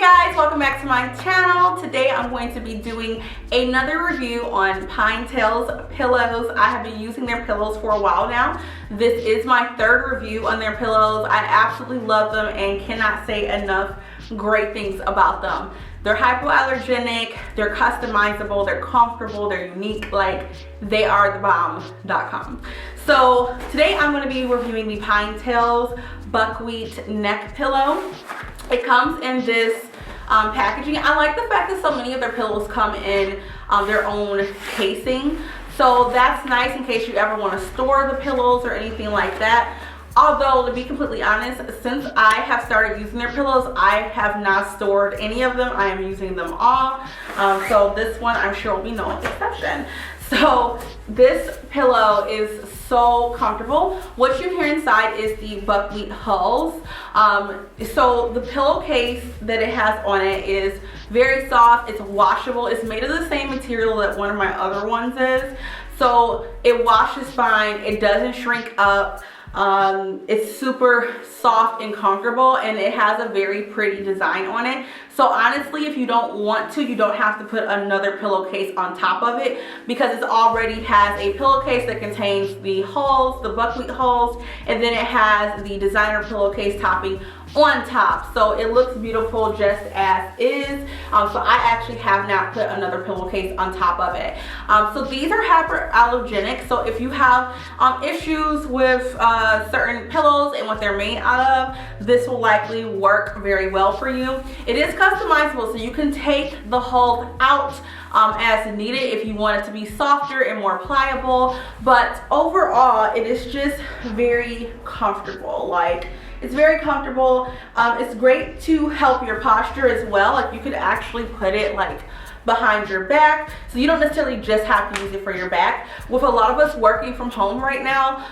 Guys, welcome back to my channel. Today I'm going to be doing another review on PineTales pillows. I have been using their pillows for a while now. This is my third review on their pillows. I absolutely love them and cannot say enough great things about them. They're hypoallergenic, they're customizable, they're comfortable, they're unique, like they are the bomb.com. So today I'm going to be reviewing the PineTales Buckwheat Neck Pillow. It comes in this packaging. I like the fact that so many of their pillows come in their own casing. So that's nice in case you ever want to store the pillows or anything like that. Although, to be completely honest, since I have started using their pillows, I have not stored any of them. I am using them all. So this one I'm sure will be no exception. So this pillow is so comfortable. What you hear inside is the buckwheat hulls. So the pillowcase that it has on it is very soft. It's washable. It's made of the same material that one of my other ones is. So it washes fine. It doesn't shrink up. It's super soft and comfortable, and it has a very pretty design on it. So honestly, if you don't want to, you don't have to put another pillowcase on top of it, because it already has a pillowcase that contains the hulls, the buckwheat hulls, and then it has the designer pillowcase topping on top. So it looks beautiful just as is. So I actually have not put another pillowcase on top of it. So these are hyperallergenic. So if you have issues with certain pillows and what they're made out of, this will likely work very well for you. It is customizable, so you can take the hull out as needed if you want it to be softer and more pliable. But overall, it is just very comfortable. Like, it's very comfortable. It's great to help your posture as well. Like, you could actually put it like behind your back, so you don't necessarily just have to use it for your back. With a lot of us working from home right now,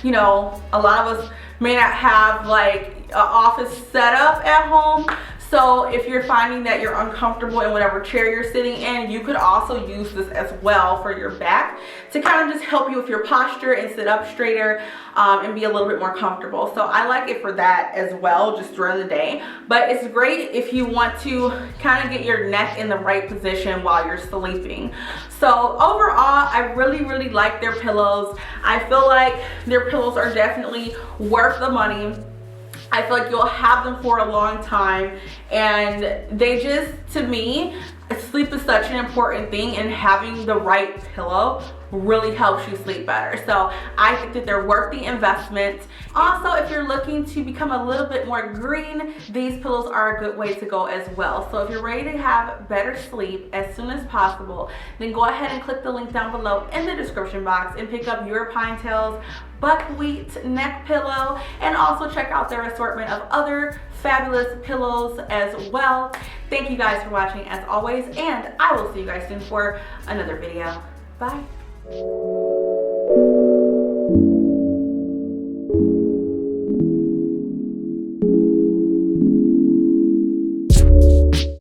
you know, a lot of us may not have like an office set up at home. So if you're finding that you're uncomfortable in whatever chair you're sitting in, you could also use this as well for your back to kind of just help you with your posture and sit up straighter and be a little bit more comfortable. So I like it for that as well, just during the day. But it's great if you want to kind of get your neck in the right position while you're sleeping. So overall, I really like their pillows. I feel like their pillows are definitely worth the money. I feel like you'll have them for a long time, and they just, to me, sleep is such an important thing, and having the right pillow really helps you sleep better. So I think that they're worth the investment. Also, if you're looking to become a little bit more green, these pillows are a good way to go as well. So if you're ready to have better sleep as soon as possible, then go ahead and click the link down below in the description box and pick up your PineTales Buckwheat Neck Pillow, and also check out their assortment of other fabulous pillows as well. Thank you guys for watching as always, and I will see you guys soon for another video. Bye.